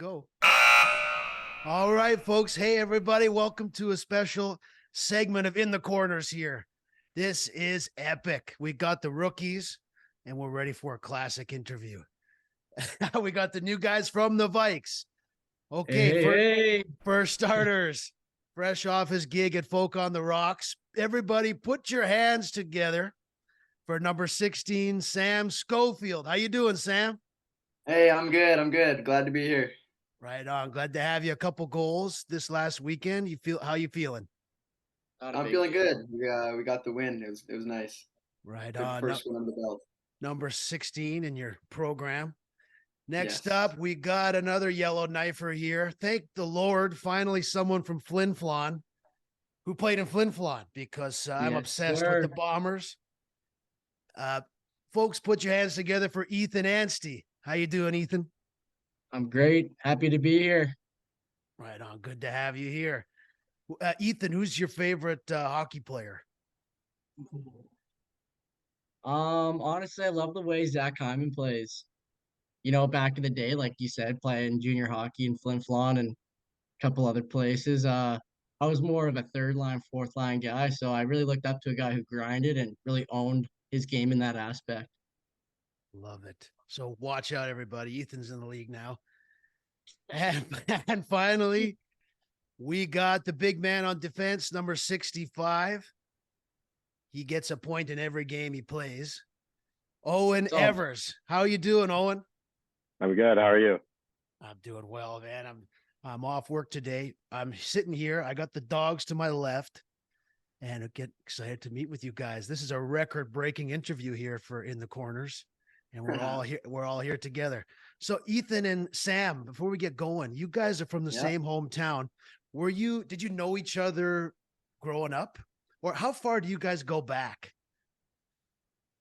go. All right, folks. Hey, everybody. Welcome to a special segment of In the Corners here. This is epic. We got the rookies, and we're ready for a classic interview. We got the new guys from the Vikes. Okay, Hey. for starters, fresh off his gig at Folk on the Rocks, everybody put your hands together for number 16, Sam Schofield. How you doing, Sam? Hey, I'm good. I'm good. Glad to be here. Right on. Glad to have you. A couple goals this last weekend. How you feeling? I'm feeling good. We got the win. It was nice. Right Good on. first one on the belt. Number 16 in your program. Next Yes. up, we got another Yellowknifer here. Thank the Lord, finally someone from Flin Flon who played in Flin Flon, because I'm Yes, obsessed with the Bombers. Folks, put your hands together for Ethan ANSTEY. How you doing, Ethan? I'm great. Happy to be here. Right on. Good to have you here. Ethan, who's your favorite hockey player? Honestly, I love the way Zach Hyman plays. You know, back in the day, like you said, playing junior hockey in Flin Flon and a couple other places. I was more of a third line, fourth line guy, so I really looked up to a guy who grinded and really owned his game in that aspect. Love it. So watch out, everybody. Ethan's in the league now. And finally, we got the big man on defense, number 65. He gets a point in every game he plays. Owen So, Evers. How you doing, Owen? I'm good. How are you? I'm doing well, man. I'm off work today. I'm sitting here. I got the dogs to my left, and I get excited to meet with you guys. This is a record-breaking interview here for In the Corners, and we're all here. We're all here together. So, Ethan and Sam, before we get going, you guys are from the same hometown. Did you know each other growing up, or how far do you guys go back?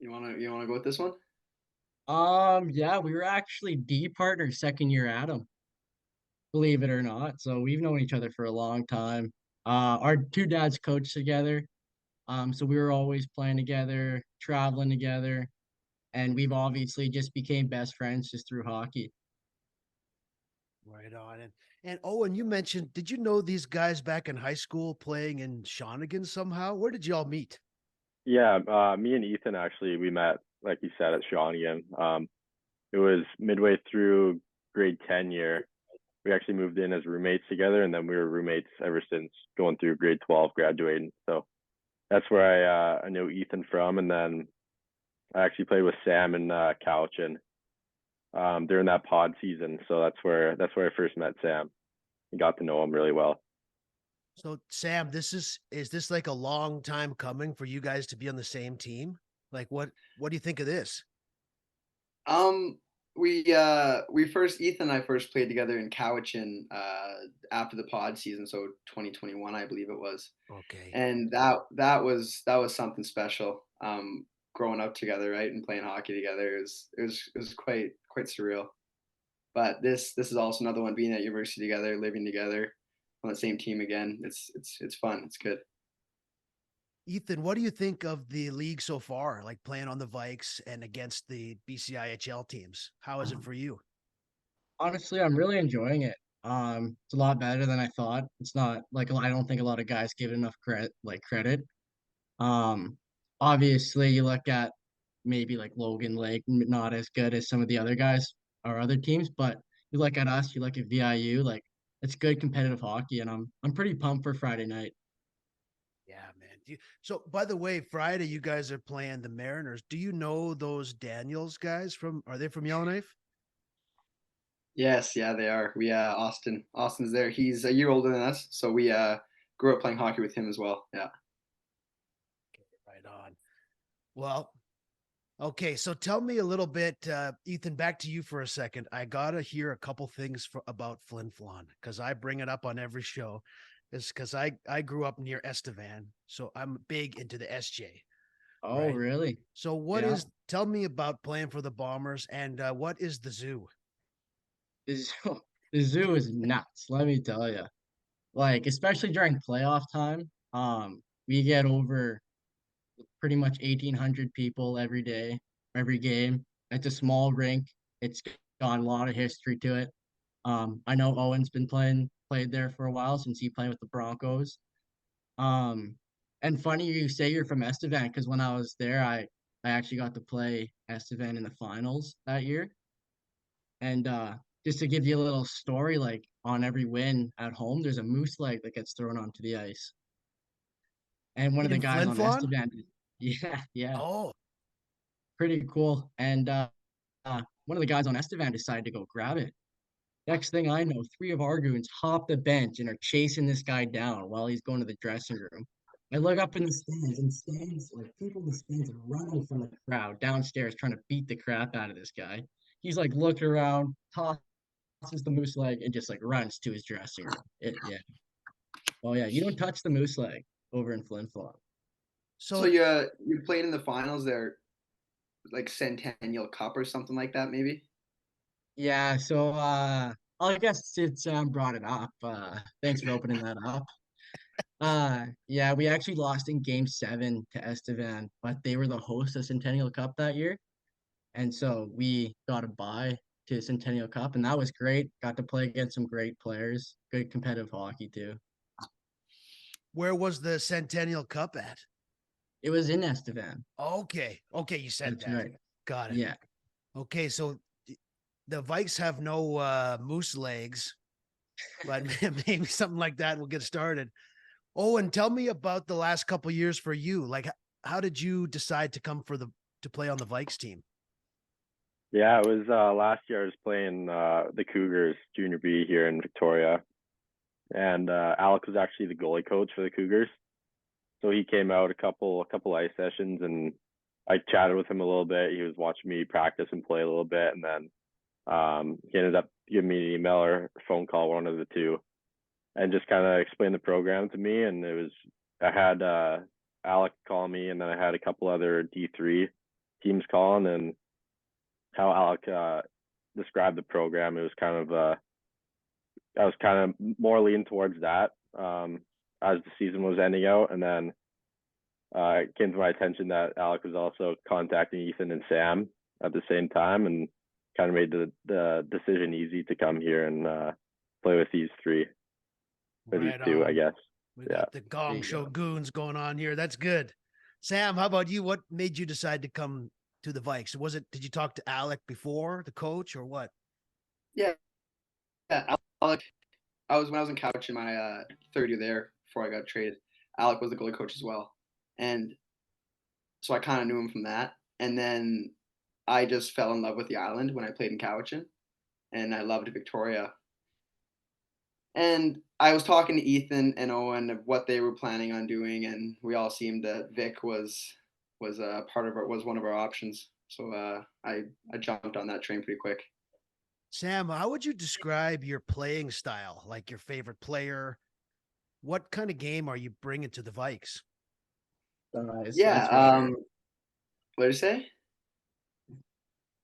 You wanna go with this one? yeah, we were actually D partners second year Adam, believe it or not. So we've known each other for a long time. Our two dads coached together. So we were always playing together, traveling together, and we've obviously just became best friends just through hockey. Right on. And Owen, you mentioned, did you know these guys back in high school playing in Shawnigan somehow? Where did y'all meet? Yeah, me and Ethan actually we met, like you said, at Shawnigan. It was midway through grade 10 year. We actually moved in as roommates together, and then we were roommates ever since going through grade 12, graduating. So that's where I know Ethan from, and then I actually played with Sam and Couchin during that pod season. So that's where I first met Sam and got to know him really well. So Sam, is this like a long time coming for you guys to be on the same team? Like what do you think of this? We first Ethan and I first played together in Cowichan after the pod season, so 2021, I believe it was. Okay. And that was something special. Growing up together, right, and playing hockey together it was quite surreal. But this is also another one, being at university together, living together on the same team again. It's fun. It's good. Ethan, what do you think of the league so far, like playing on the Vikes and against the BCIHL teams? How is it for you? Honestly, I'm really enjoying it. It's a lot better than I thought. It's not like I don't think a lot of guys give it enough credit. Um, Obviously, you look at maybe like Logan Lake, not as good as some of the other guys or other teams, but you look at us, you look at VIU, like it's good competitive hockey, and I'm pretty pumped for Friday night. Yeah, man. So by the way, Friday you guys are playing the Mariners. Do you know those Daniels guys are they from Yellowknife? Yes, yeah, they are. Austin's there. He's a year older than us, so we grew up playing hockey with him as well. Yeah. Okay, right on. Well, okay, so tell me a little bit, Ethan, back to you for a second. I got to hear a couple things about Flin Flon, because I bring it up on every show. It's because I grew up near Estevan, so I'm big into the SJ, Oh, right? really? So Yeah. tell me about playing for the Bombers, and what is the zoo? The zoo, the zoo is nuts, let me tell you. Like, especially during playoff time, we get over pretty much 1,800 people every day, every game. It's a small rink. It's got a lot of history to it. I know Owen's been played there for a while since he played with the Broncos. Um, and funny you say you're from Estevan because when I was there, I actually got to play Estevan in the finals that year. And just to give you a little story, like on every win at home, there's a moose leg that gets thrown onto the ice. And one of the In guys Flin on Flon? Estevan, yeah, yeah, Oh, pretty cool. And one of the guys on Estevan decided to go grab it. Next thing I know, three of our goons hop the bench and are chasing this guy down while he's going to the dressing room. I look up in the stands, and stands like people in the stands are running from the crowd downstairs trying to beat the crap out of this guy. He's like looking around, tosses the moose leg, and just like runs to his dressing room. Yeah. Oh yeah, you don't touch the moose leg over in Flin Flon. So so you played in the finals there, like Centennial Cup or something like that, maybe? Yeah, so I guess since brought it up, thanks for opening that up. Yeah, we actually lost in game 7 to Estevan, but they were the host of Centennial Cup that year. And so we got a bye to Centennial Cup, and that was great. Got to play against some great players, good competitive hockey too. where was the Centennial Cup at? It was in Estevan. Okay. Okay, you said That's that. right. Got it. Yeah. Okay, so the Vikes have no moose legs, but maybe something like that will get started. Oh, and tell me about the last couple years for you. Like, how did you decide to come to play on the Vikes team? Yeah, it was last year I was playing the Cougars Junior B here in Victoria, and Alec was actually the goalie coach for the Cougars. So he came out a couple ice sessions, and I chatted with him a little bit. He was watching me practice and play a little bit, and then he ended up giving me an email or phone call, one of the two, and just kind of explained the program to me. And I had Alec call me, and then I had a couple other D3 teams calling, and how Alec described the program, it was kind of I was kind of more leaning towards that as the season was ending out, and then it came to my attention that Alec was also contacting Ethan and Sam at the same time, and kind of made the decision easy to come here and play with these three, or these Right two, I on. guess. We Yeah. got the There Gong you Show go. goons going on here. That's good. Sam, how about you? What made you decide to come to the Vikes? Did you talk to Alec before, the coach, or what? Yeah, yeah. Alec, when I was in couch in my third year there before I got traded. Alec was the goalie coach as well, and so I kind of knew him from that. And then I just fell in love with the island when I played in Cowichan, and I loved Victoria. And I was talking to Ethan and Owen of what they were planning on doing, and we all seemed that Vic was a part of was one of our options. So I jumped on that train pretty quick. Sam, how would you describe your playing style? Like your favorite player? What kind of game are you bringing to the Vikes? That's for sure. What did you say?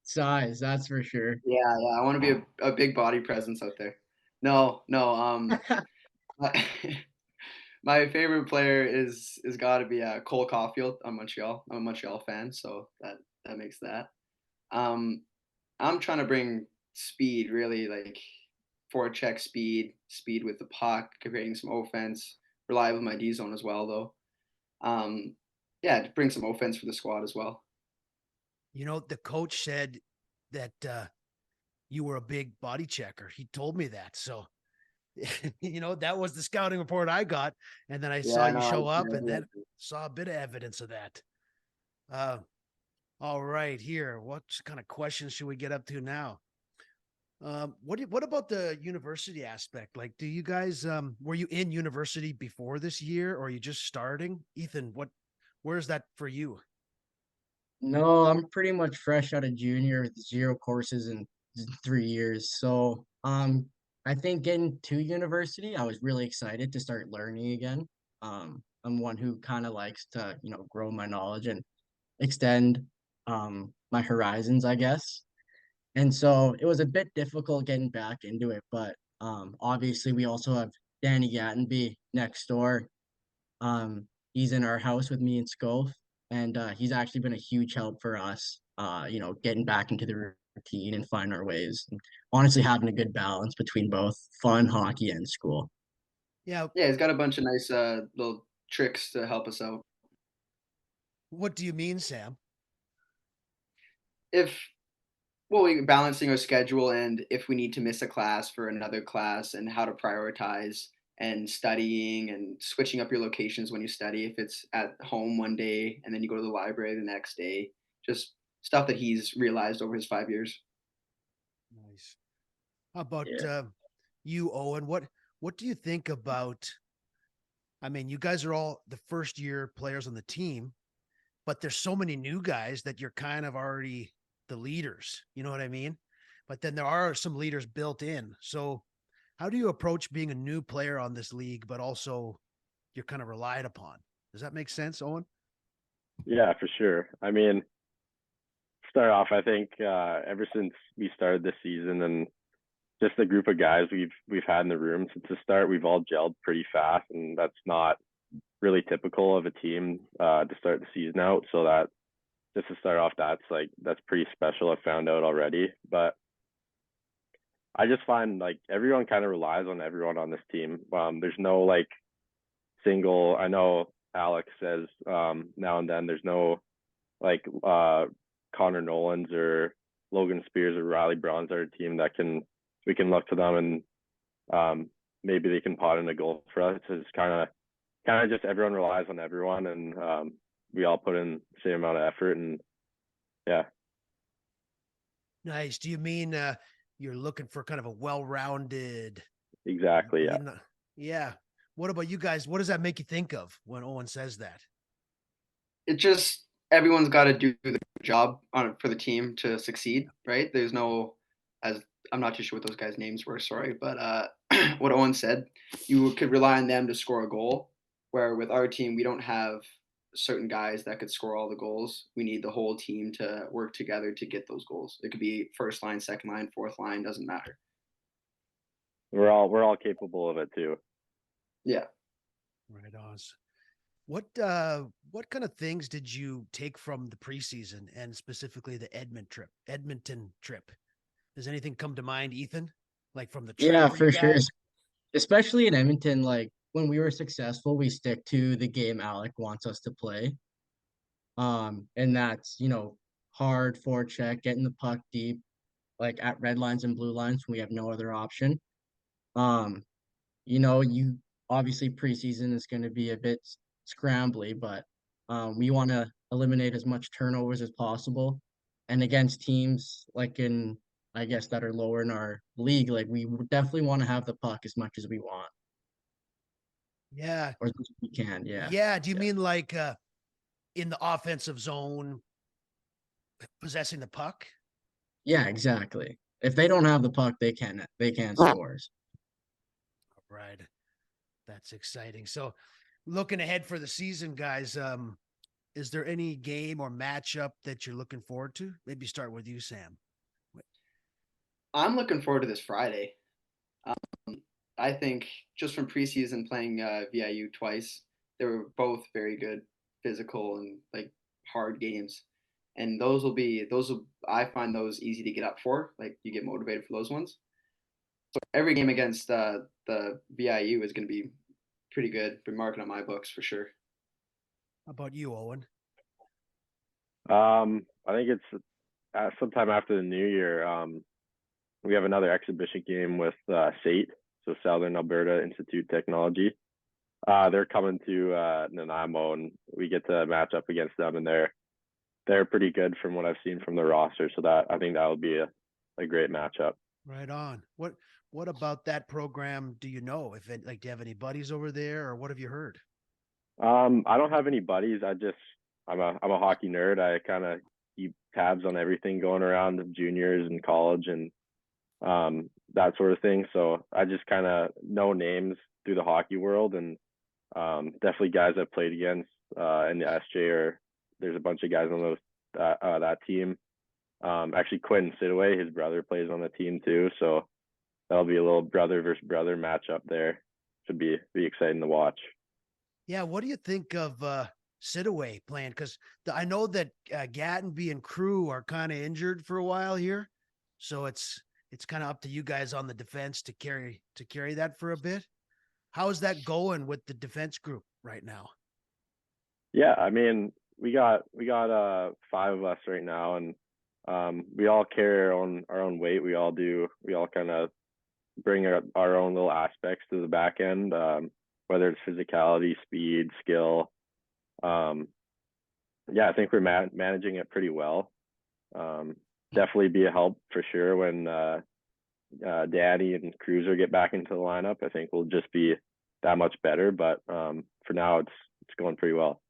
Size, that's for sure. Yeah. I want to be a big body presence out there. No, no. My, my favorite player is got to be Cole Caulfield on Montreal. I'm a Montreal fan, so that makes that. Um, I'm trying to bring speed, really, like forecheck speed with the puck, creating some offense, rely with my D zone as well, though. Yeah, to bring some offense for the squad as well. You know, the coach said that you were a big body checker. He told me that. So, that was the scouting report I got. And then I saw Yeah, you no, show up and then saw a bit of evidence of that. All right, here. What kind of questions should we get up to now? What about the university aspect? Like, do you guys were you in university before this year, or are you just starting? Ethan, where's that for you? No, I'm pretty much fresh out of junior with 0 courses in 3 years. So, I think getting to university, I was really excited to start learning again. I'm one who kind of likes to, grow my knowledge and extend, my horizons, I guess. And so it was a bit difficult getting back into it, but obviously we also have Danny Gattenby next door. He's in our house with me and Scof, and he's actually been a huge help for us. Getting back into the routine and find our ways. And honestly, having a good balance between both fun hockey and school. Yeah. Yeah, he's got a bunch of nice little tricks to help us out. What do you mean, Sam? If Well, balancing our schedule and if we need to miss a class for another class and how to prioritize and studying and switching up your locations when you study. If it's at home one day and then you go to the library the next day, just stuff that he's realized over his 5 years. Nice. How about Yeah. you, Owen? What do you think about? I mean, you guys are all the first year players on the team, but there's so many new guys that you're kind of already the leaders. You know what I mean? But then there are some leaders built in. So how do you approach being a new player on this league, but also you're kind of relied upon? Does that make sense, Owen? Yeah, for sure. I mean, start off, I think ever since we started this season and just the group of guys we've had in the room since the start, we've all gelled pretty fast, and that's not really typical of a team to start the season out. So that just to start off, that's pretty special. I found out already, but I just find like everyone kind of relies on everyone on this team. There's no like single. I know Alex says now and then there's no like Connor Nolans or Logan Spears or Riley Braun's our team that we can look to them and maybe they can pot in a goal for us. It's kind of just everyone relies on everyone, and we all put in the same amount of effort, and yeah. Nice. Do you mean you're looking for kind of a well-rounded? Exactly. Yeah. Yeah. What about you guys? What does that make you think of when Owen says that? It just everyone's got to do the job on for the team to succeed, right? There's no, as I'm not too sure what those guys' names were, sorry, but what Owen said, you could rely on them to score a goal. Where with our team, we don't have certain guys that could score all the goals. We need the whole team to work together to get those goals. It could be first line, second line, fourth line, doesn't matter. We're all capable of it too. Yeah. Right on. What kind of things did you take from the preseason and specifically the Edmonton trip? Does anything come to mind, Ethan? Like from the trip Yeah, for you for sure. guys? Especially in Edmonton, like when we were successful, we stick to the game Alec wants us to play. And that's, hard forecheck, getting the puck deep, like at red lines and blue lines when we have no other option. Um, you obviously preseason is going to be a bit scrambly, but we want to eliminate as much turnovers as possible. And against teams like I guess that are lower in our league, like we would definitely want to have the puck as much as we want Yeah. or as much as we can. Yeah. Yeah. Do you mean like in the offensive zone possessing the puck? Yeah, exactly. If they don't have the puck, they can't score. Right. That's exciting. So looking ahead for the season, guys, is there any game or matchup that you're looking forward to? Maybe start with you, Sam. I'm looking forward to this Friday. I think just from preseason playing VIU twice, they were both very good, physical and like hard games. And I find those easy to get up for. Like you get motivated for those ones. So every game against the VIU is going to be pretty good. Been marking on my books for sure. How about you, Owen? I think it's sometime after the new year. We have another exhibition game with SAIT, so Southern Alberta Institute Technology. They're coming to Nanaimo, and we get to match up against them, and they're pretty good from what I've seen from the roster. So I think that will be a great matchup. Right on. What about that program? Do you know if it, like, do you have any buddies over there, or what have you heard? I don't have any buddies. I'm a hockey nerd. I kind of keep tabs on everything going around of juniors and college and that sort of thing. So I just kind of know names through the hockey world, and definitely guys I've played against in the SJ, there's a bunch of guys on that team. Actually, Quentin Sidaway, his brother plays on the team too, so that'll be a little brother versus brother matchup there. Should be exciting to watch. Yeah, what do you think of Sidaway playing? Because I know that Gattenby and Crew are kind of injured for a while here. So it's kind of up to you guys on the defense to carry that for a bit. How's that going with the defense group right now? Yeah, I mean, we got 5 of us right now, and we all carry our own weight. We all kind of bring our own little aspects to the back end, whether it's physicality, speed, skill. Yeah, I think we're managing it pretty well. Definitely be a help for sure when Danny and Cruiser get back into the lineup. I think we'll just be that much better. But for now, it's going pretty well.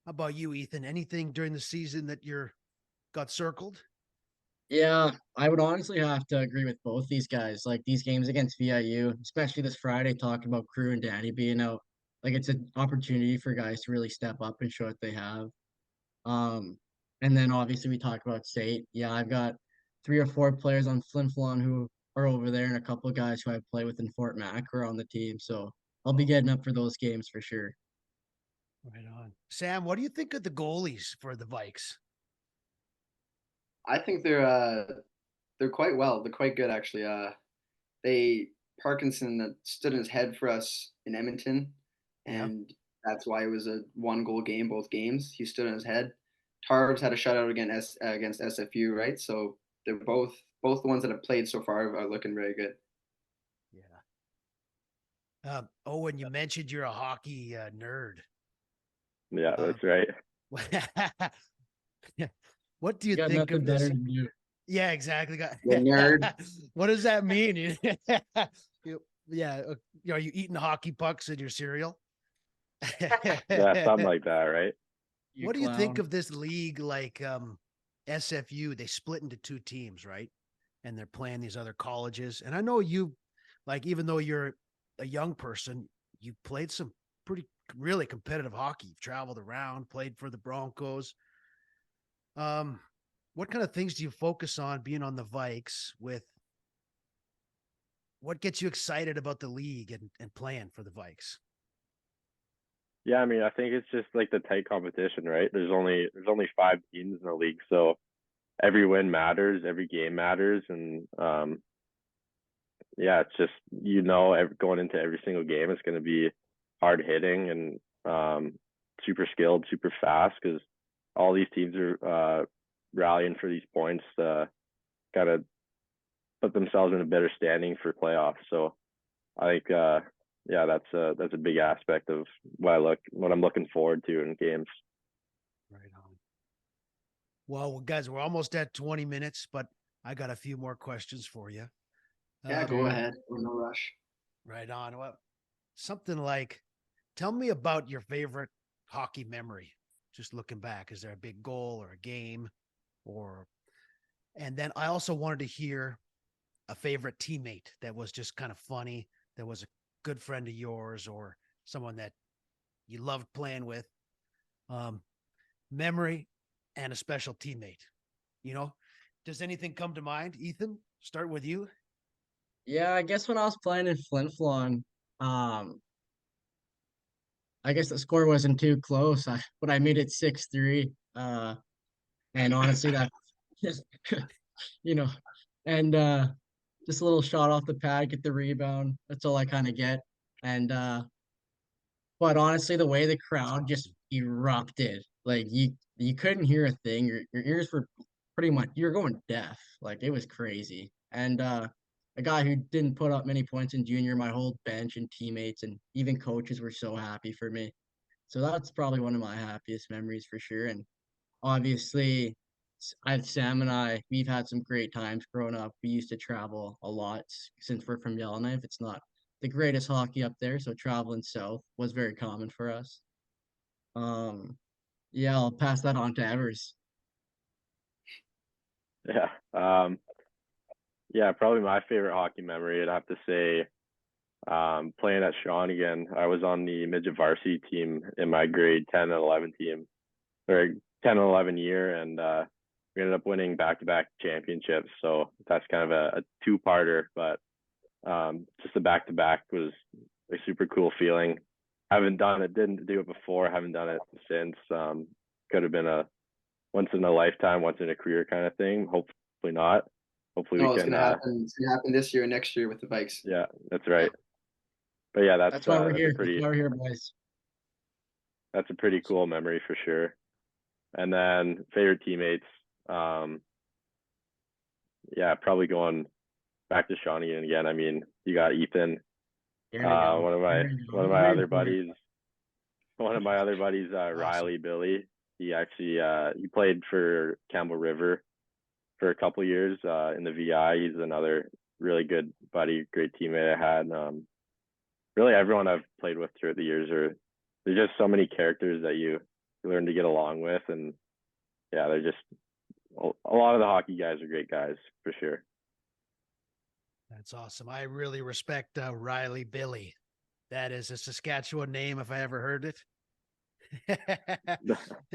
How about you, Ethan? Anything during the season that you're got circled? Yeah, I would honestly have to agree with both these guys. Like these games against VIU, especially this Friday, talking about Crew and Danny being out. Like it's an opportunity for guys to really step up and show what they have. Um, and then obviously we talk about state. Yeah, I've got 3 or 4 players on Flin Flon who are over there, and a couple of guys who I play with in Fort Mac are on the team. So I'll be getting up for those games for sure. Right on. Sam, what do you think of the goalies for the Vikes? I think they're quite well. They're quite good actually. They Parkinson stood in his head for us in Edmonton, Yeah. and that's why it was a 1 goal game both games. He stood in his head. Tarbs had a shutout against SFU, right? So they're both the ones that have played so far are looking very good. Yeah. Owen, you mentioned you're a hockey nerd. Yeah, that's right. What do you You got think nothing of better this? to do. Yeah, exactly. The nerd. What does that mean? Yeah, are you eating hockey pucks in your cereal? Yeah, something like that, right? You What do you think clown. of this league like SFU? They split into 2 teams, right? And they're playing these other colleges. And I know you, like, even though you're a young person, you played some pretty really competitive hockey. You've traveled around, played for the Broncos. What kind of things do you focus on being on the Vikes with? What gets you excited about the league and playing for the Vikes? Yeah, I mean, I think it's just like the tight competition, right? There's only 5 teams in the league, so every win matters, every game matters, and yeah, it's just going into every single game, it's going to be hard hitting and super skilled, super fast because all these teams are rallying for these points to kind of put themselves in a better standing for playoffs. So I think yeah, that's a big aspect of what I'm looking forward to in games. Right on. Well, guys, we're almost at 20 minutes, but I got a few more questions for you. Yeah, go ahead. No rush. Right on. Well, something like, tell me about your favorite hockey memory. Just looking back, is there a big goal or a game, and then I also wanted to hear a favorite teammate that was just kind of funny, that was a good friend of yours, or someone that you loved playing with. Memory and a special teammate. You know, does anything come to mind, Ethan? Start with you. Yeah, I guess when I was playing in Flin Flon, um, I guess the score wasn't too close. But I made it 6-3. And honestly, that you know, and just a little shot off the pad, get the rebound. That's all I kind of get. And but honestly, the way the crowd just erupted, like you couldn't hear a thing. Your ears were pretty much you're going deaf. Like it was crazy. And a guy who didn't put up many points in junior, my whole bench and teammates and even coaches were so happy for me. So that's probably one of my happiest memories for sure. And obviously, Sam and we've had some great times growing up. We used to travel a lot since we're from Yellowknife. It's not the greatest hockey up there, so traveling south was very common for us. Um, yeah, I'll pass that on to Evers. Yeah. Yeah, probably my favorite hockey memory, I'd have to say, playing at Shawnigan. I was on the midget varsity team in my grade 10 and 11 team, or 10 and 11 year, and we ended up winning back-to-back championships. So that's kind of a two-parter, but just the back-to-back was a super cool feeling. Didn't do it before, haven't done it since. Could have been a once in a lifetime, once in a career kind of thing. Hopefully not. hopefully No, we it's can. gonna happen. It's gonna happen this year and next year with the Vikes. Yeah, that's right. But yeah, That's why we're that's here. a pretty That's why we're here, boys. that's a pretty cool memory for sure. And then favorite teammates, yeah, probably going back to Shawnee again. I mean, you got Ethan, Here we go. one of Here my we go. one of I'm my waiting other for it. buddies, Riley Billy. He actually he played for Campbell River for a couple years in the VI. He's another really good buddy, great teammate I had. Really, everyone I've played with throughout the years there's just so many characters that you learn to get along with, and yeah, they're just a lot of the hockey guys are great guys for sure. That's awesome. I really respect Riley Billy. That is a Saskatchewan name if I ever heard it.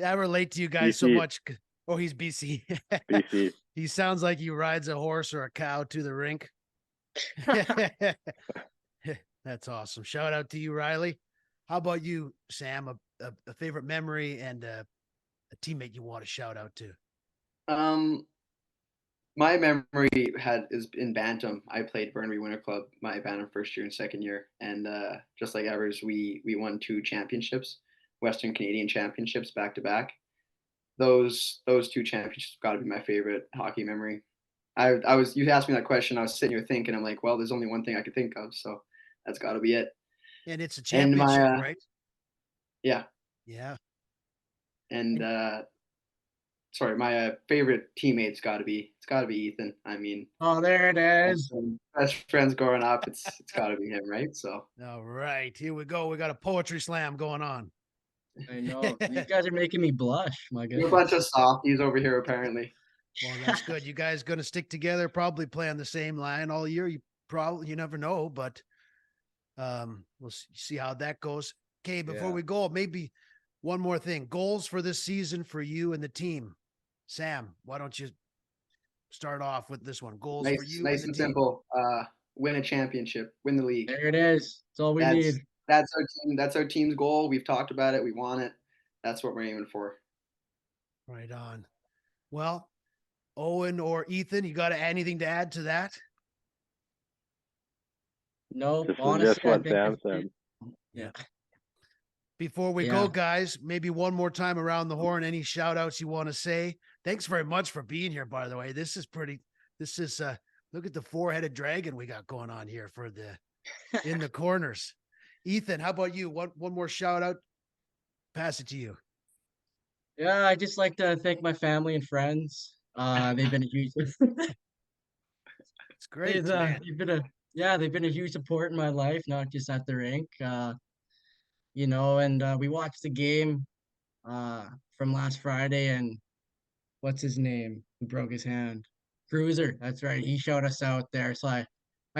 I relate to you guys so BC. much. Oh, he's BC. BC. He sounds like he rides a horse or a cow to the rink. That's awesome. Shout out to you, Riley. How about you, Sam? A favorite memory and a teammate you want to shout out to? My memory is in Bantam. I played Burnaby Winter Club my Bantam first year and second year, and just like Evers, we won 2 championships, Western Canadian championships back to back. Those 2 championships got to be my favorite hockey memory. You asked me that question, I was sitting here thinking, I'm like, well, there's only one thing I could think of, so that's got to be it. And it's a And championship, my right? yeah, Yeah. and sorry, my favorite teammate's got to be Ethan. I mean, Oh, there it is. best friends growing up, it's got to be him, right? So All right, here we go. We got a poetry slam going on. I know. These guys are making me blush. My we're a bunch of goodness. softies over here, apparently. Well, that's good. You guys going to stick together, probably play on the same line all year. You never know, but we'll see how that goes. Okay, before Yeah. we go, maybe one more thing. Goals for this season for you and the team. Sam, why don't you start off with this one? Goals for you Nice and and the team. simple. Win a championship, win the league. There it is. That's all we That's need. that's our team. That's our team's goal. We've talked about it. We want it. That's what we're aiming for. Right on. Well, Owen or Ethan, you got anything to add to that? No, Just honestly, I what think Sam it's- said. yeah. Before we Yeah. go, guys, maybe one more time around the horn. Any shout outs you want to say? Thanks very much for being here, by the way. This is look at the 4-headed dragon we got going on here for the in the corners. Ethan, how about you? One more shout out. Pass it to you. Yeah, I just like to thank my family and friends. They've been a huge It's great, man. they've been a huge support in my life, not just at the rink. You know, and we watched the game from last Friday, and what's his name who broke his hand? Cruiser, that's right. He showed us out there. So I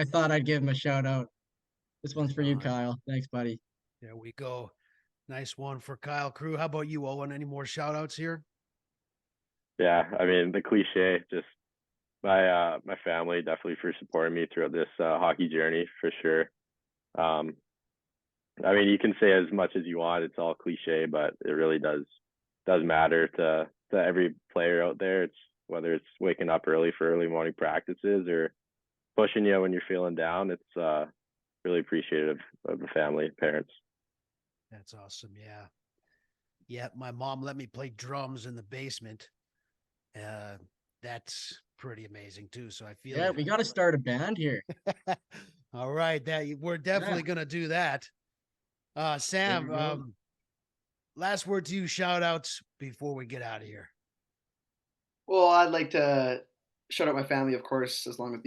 thought I'd give him a shout out. This one's for you, Kyle. Thanks, buddy. There we go. Nice one for Kyle Crew. How about you, Owen? Any more shout outs here? Yeah, I mean the cliche, just my family definitely for supporting me throughout this hockey journey for sure. I mean, you can say as much as you want, it's all cliche, but it really does matter to every player out there. It's whether it's waking up early for early morning practices or pushing you when you're feeling down. It's really appreciative of the family, parents. That's awesome. Yeah. Yeah. My mom let me play drums in the basement. That's pretty amazing too. So I feel Yeah, we got to start a band here. All right. We're definitely going to do that. Sam, last word to you, shout outs before we get out of here. Well, I'd like to shout out my family, of course, along with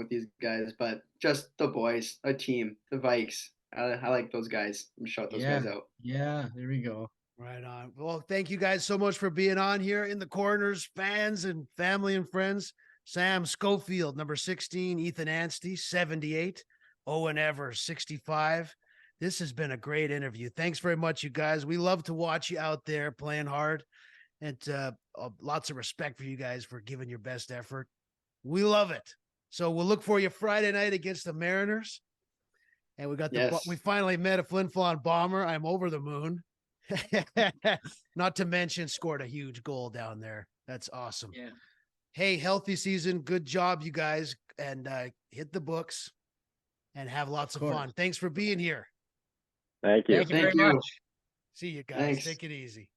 these guys, but just the boys, a team, the Vikes. I like those guys. I'm gonna shout those guys out. Yeah, there we go. Right on. Well, thank you guys so much for being on here in the corners, fans and family and friends. Sam Schofield, number 16, Ethan ANSTEY, 78, Owen Evers, 65. This has been a great interview. Thanks very much, you guys. We love to watch you out there playing hard, and lots of respect for you guys for giving your best effort. We love it. So we'll look for you Friday night against the Mariners. And we finally met a Flin Flon bomber. I'm over the moon. Not to mention scored a huge goal down there. That's awesome. Yeah. Hey, healthy season. Good job, you guys. And hit the books and have lots of course. fun. Thanks for being here. Thank you. Thank you very Thank you. much. See you guys. Thanks. Take it easy.